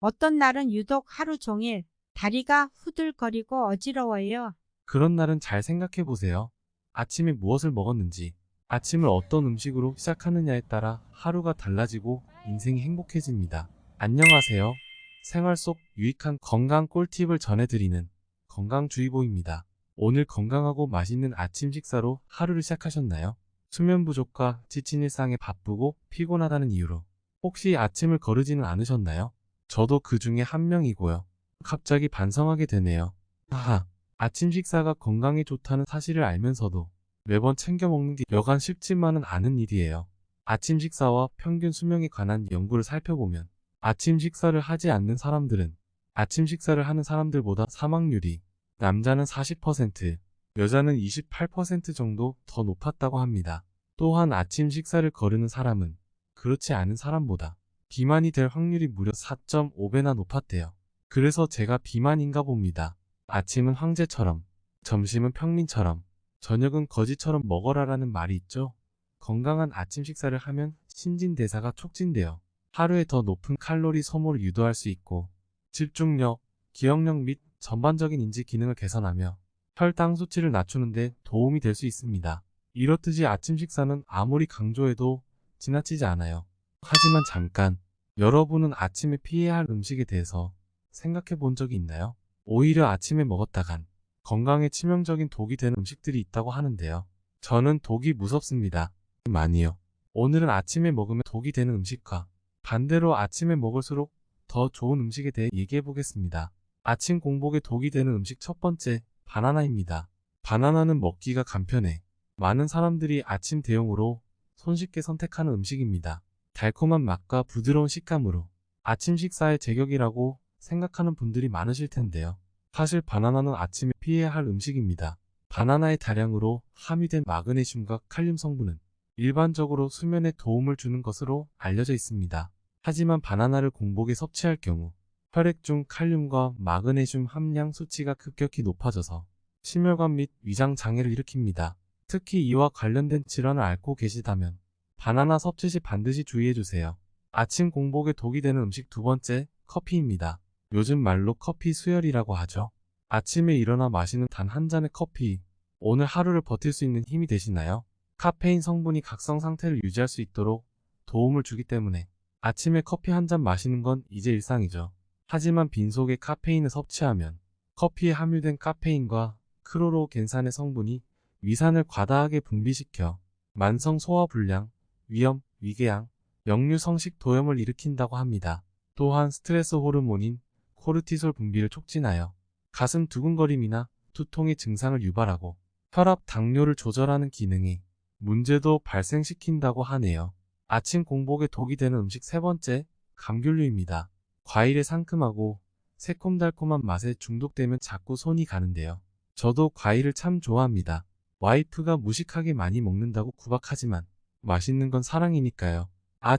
어떤 날은 유독 하루 종일 다리가 후들거리고 어지러워요. 그런 날은 잘 생각해 보세요. 아침에 무엇을 먹었는지, 아침을 어떤 음식으로 시작하느냐에 따라 하루가 달라지고 인생이 행복해집니다. 안녕하세요. 생활 속 유익한 건강 꿀팁을 전해드리는 건강주의보입니다. 오늘 건강하고 맛있는 아침 식사로 하루를 시작하셨나요? 수면 부족과 지친 일상에 바쁘고 피곤하다는 이유로 혹시 아침을 거르지는 않으셨나요? 저도 그 중에 한 명이고요. 갑자기 반성하게 되네요. 하하. 아침 식사가 건강에 좋다는 사실을 알면서도 매번 챙겨 먹는 게 여간 쉽지만은 않은 일이에요. 아침 식사와 평균 수명에 관한 연구를 살펴보면 아침 식사를 하지 않는 사람들은 아침 식사를 하는 사람들보다 사망률이 남자는 40%, 여자는 28% 정도 더 높았다고 합니다. 또한 아침 식사를 거르는 사람은 그렇지 않은 사람보다 비만이 될 확률이 무려 4.5배나 높았대요. 그래서 제가 비만인가 봅니다. 아침은 황제처럼, 점심은 평민처럼, 저녁은 거지처럼 먹어라라는 말이 있죠. 건강한 아침 식사를 하면 신진대사가 촉진되어 하루에 더 높은 칼로리 소모를 유도할 수 있고 집중력, 기억력 및 전반적인 인지 기능을 개선하며 혈당 수치를 낮추는 데 도움이 될 수 있습니다. 이렇듯이 아침 식사는 아무리 강조해도 지나치지 않아요. 하지만 잠깐, 여러분은 아침에 피해야 할 음식에 대해서 생각해 본 적이 있나요? 오히려 아침에 먹었다간 건강에 치명적인 독이 되는 음식들이 있다고 하는데요. 저는 독이 무섭습니다. 많이요. 오늘은 아침에 먹으면 독이 되는 음식과 반대로 아침에 먹을수록 더 좋은 음식에 대해 얘기해 보겠습니다. 아침 공복에 독이 되는 음식 첫 번째, 바나나입니다. 바나나는 먹기가 간편해 많은 사람들이 아침 대용으로 손쉽게 선택하는 음식입니다. 달콤한 맛과 부드러운 식감으로 아침 식사의 제격이라고 생각하는 분들이 많으실 텐데요. 사실 바나나는 아침에 피해야 할 음식입니다. 바나나의 다량으로 함유된 마그네슘과 칼륨 성분은 일반적으로 수면에 도움을 주는 것으로 알려져 있습니다. 하지만 바나나를 공복에 섭취할 경우 혈액 중 칼륨과 마그네슘 함량 수치가 급격히 높아져서 심혈관 및 위장 장애를 일으킵니다. 특히 이와 관련된 질환을 앓고 계시다면 바나나 섭취 시 반드시 주의해주세요. 아침 공복에 독이 되는 음식 두 번째, 커피입니다. 요즘 말로 커피 수혈이라고 하죠. 아침에 일어나 마시는 단 한 잔의 커피, 오늘 하루를 버틸 수 있는 힘이 되시나요? 카페인 성분이 각성 상태를 유지할 수 있도록 도움을 주기 때문에 아침에 커피 한 잔 마시는 건 이제 일상이죠. 하지만 빈속에 카페인을 섭취하면 커피에 함유된 카페인과 크로로겐산의 성분이 위산을 과다하게 분비시켜 만성 소화불량, 위염, 위궤양, 역류성식 도염을 일으킨다고 합니다. 또한 스트레스 호르몬인 코르티솔 분비를 촉진하여 가슴 두근거림이나 두통의 증상을 유발하고 혈압, 당뇨를 조절하는 기능이 문제도 발생시킨다고 하네요. 아침 공복에 독이 되는 음식 세 번째, 감귤류입니다. 과일의 상큼하고 새콤달콤한 맛에 중독되면 자꾸 손이 가는데요. 저도 과일을 참 좋아합니다. 와이프가 무식하게 많이 먹는다고 구박하지만 맛있는 건 사랑이니까요.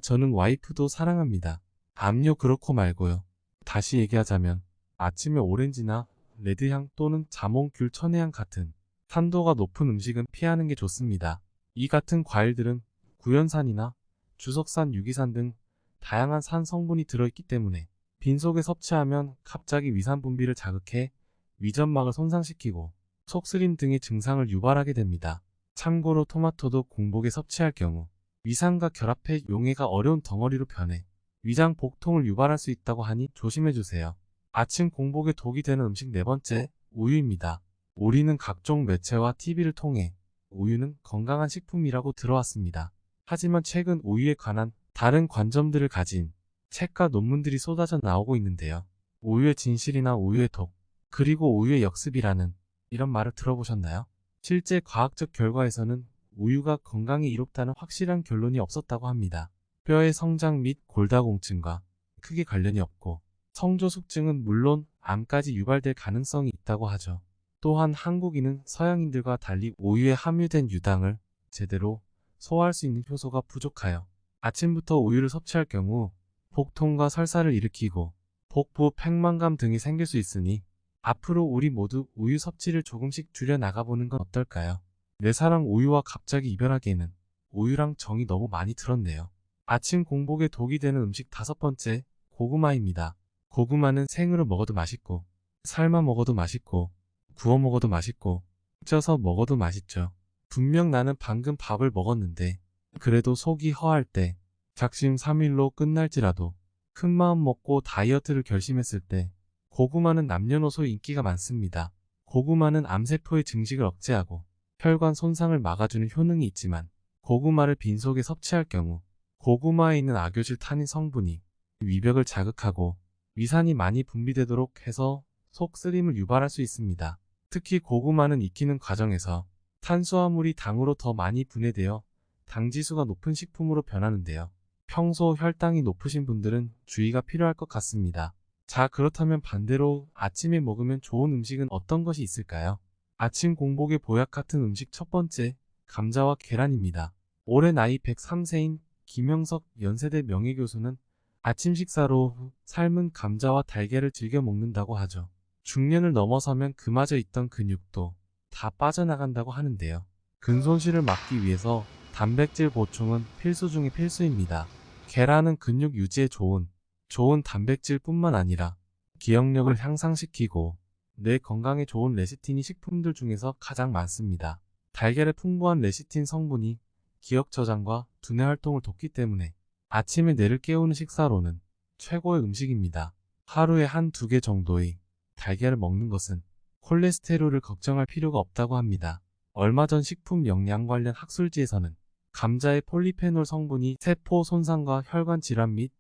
저는 와이프도 사랑합니다. 암요 그렇고 말고요. 다시 얘기하자면 아침에 오렌지나 레드향 또는 자몽, 귤, 천혜향 같은 탄도가 높은 음식은 피하는 게 좋습니다. 이 같은 과일들은 구연산이나 주석산, 유기산 등 다양한 산 성분이 들어있기 때문에 빈속에 섭취하면 갑자기 위산 분비를 자극해 위점막을 손상시키고 속쓰림 등의 증상을 유발하게 됩니다. 참고로 토마토도 공복에 섭취할 경우 위산과 결합해 용해가 어려운 덩어리로 변해 위장 복통을 유발할 수 있다고 하니 조심해주세요. 아침 공복에 독이 되는 음식 네 번째, 우유입니다. 우리는 각종 매체와 TV를 통해 우유는 건강한 식품이라고 들어왔습니다. 하지만 최근 우유에 관한 다른 관점들을 가진 책과 논문들이 쏟아져 나오고 있는데요. 우유의 진실이나 우유의 독, 그리고 우유의 역습이라는 이런 말을 들어보셨나요? 실제 과학적 결과에서는 우유가 건강에 이롭다는 확실한 결론이 없었다고 합니다. 뼈의 성장 및 골다공증과 크게 관련이 없고 성조숙증은 물론 암까지 유발될 가능성이 있다고 하죠. 또한 한국인은 서양인들과 달리 우유에 함유된 유당을 제대로 소화할 수 있는 효소가 부족하여 아침부터 우유를 섭취할 경우 복통과 설사를 일으키고 복부, 팽만감 등이 생길 수 있으니 앞으로 우리 모두 우유 섭취를 조금씩 줄여 나가보는 건 어떨까요? 내 사랑 우유와 갑자기 이별하기에는 우유랑 정이 너무 많이 들었네요. 아침 공복에 독이 되는 음식 다섯 번째, 고구마입니다. 고구마는 생으로 먹어도 맛있고, 삶아 먹어도 맛있고, 구워 먹어도 맛있고, 쪄서 먹어도 맛있죠. 분명 나는 방금 밥을 먹었는데, 그래도 속이 허할 때, 작심 3일로 끝날지라도, 큰 마음 먹고 다이어트를 결심했을 때, 고구마는 남녀노소 인기가 많습니다. 고구마는 암세포의 증식을 억제하고, 혈관 손상을 막아주는 효능이 있지만, 고구마를 빈속에 섭취할 경우, 고구마에 있는 악효질 타닌 성분이 위벽을 자극하고 위산이 많이 분비되도록 해서 속 쓰림을 유발할 수 있습니다. 특히 고구마는 익히는 과정에서 탄수화물이 당으로 더 많이 분해되어 당지수가 높은 식품으로 변하는데요. 평소 혈당이 높으신 분들은 주의가 필요할 것 같습니다. 자, 그렇다면 반대로 아침에 먹으면 좋은 음식은 어떤 것이 있을까요? 아침 공복에 보약 같은 음식 첫 번째, 감자와 계란입니다. 올해 나이 103세인 김영석 연세대 명예교수는 아침 식사로 삶은 감자와 달걀을 즐겨 먹는다고 하죠. 중년을 넘어서면 그마저 있던 근육도 다 빠져나간다고 하는데요. 근손실을 막기 위해서 단백질 보충은 필수 중의 필수입니다. 계란은 근육 유지에 좋은 단백질뿐만 아니라 기억력을 향상시키고 뇌 건강에 좋은 레시틴이 식품들 중에서 가장 많습니다. 달걀에 풍부한 레시틴 성분이 기억 저장과 두뇌 활동을 돕기 때문에 아침에 뇌를 깨우는 식사로는 최고의 음식입니다. 하루에 한두 개 정도의 달걀을 먹는 것은 콜레스테롤을 걱정할 필요가 없다고 합니다. 얼마 전 식품 영양 관련 학술지에서는 감자의 폴리페놀 성분이 세포 손상과 혈관 질환 및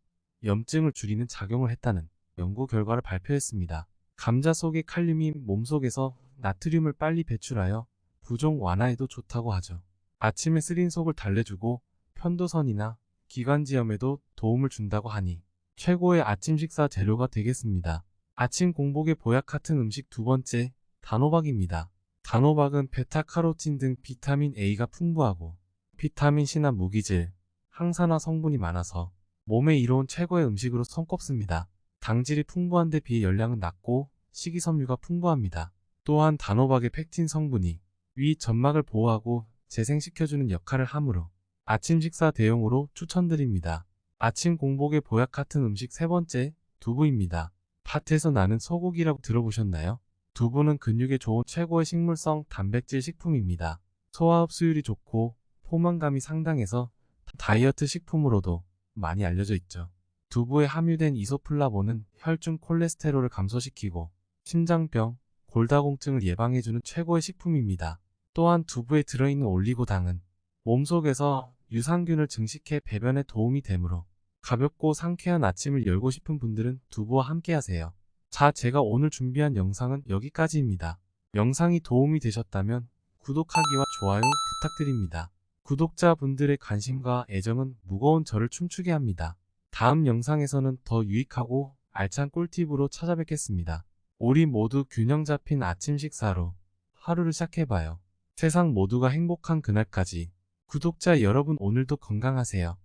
염증을 줄이는 작용을 했다는 연구 결과를 발표했습니다. 감자 속의 칼륨이 몸속에서 나트륨을 빨리 배출하여 부종 완화에도 좋다고 하죠. 아침에 쓰린 속을 달래주고 편도선이나 기관지염에도 도움을 준다고 하니 최고의 아침 식사 재료가 되겠습니다. 아침 공복에 보약 같은 음식 두 번째, 단호박입니다. 단호박은 베타카로틴 등 비타민 A가 풍부하고 비타민C나 무기질, 항산화 성분이 많아서 몸에 이로운 최고의 음식으로 손꼽습니다. 당질이 풍부한 데 비해 열량은 낮고 식이섬유가 풍부합니다. 또한 단호박의 펙틴 성분이 위 점막을 보호하고 재생시켜주는 역할을 하므로 아침 식사 대용으로 추천드립니다. 아침 공복에 보약 같은 음식 세 번째, 두부입니다. 밭에서 나는 소고기라고 들어보셨나요? 두부는 근육에 좋은 최고의 식물성 단백질 식품입니다. 소화 흡수율이 좋고 포만감이 상당해서 다이어트 식품으로도 많이 알려져 있죠. 두부에 함유된 이소플라본은 혈중 콜레스테롤을 감소시키고 심장병, 골다공증을 예방해주는 최고의 식품입니다. 또한 두부에 들어있는 올리고당은 몸속에서 유산균을 증식해 배변에 도움이 되므로 가볍고 상쾌한 아침을 열고 싶은 분들은 두부와 함께 하세요. 자, 제가 오늘 준비한 영상은 여기까지입니다. 영상이 도움이 되셨다면 구독하기와 좋아요 부탁드립니다. 구독자분들의 관심과 애정은 무거운 저를 춤추게 합니다. 다음 영상에서는 더 유익하고 알찬 꿀팁으로 찾아뵙겠습니다. 우리 모두 균형 잡힌 아침 식사로 하루를 시작해봐요. 세상 모두가 행복한 그날까지 구독자 여러분 오늘도 건강하세요.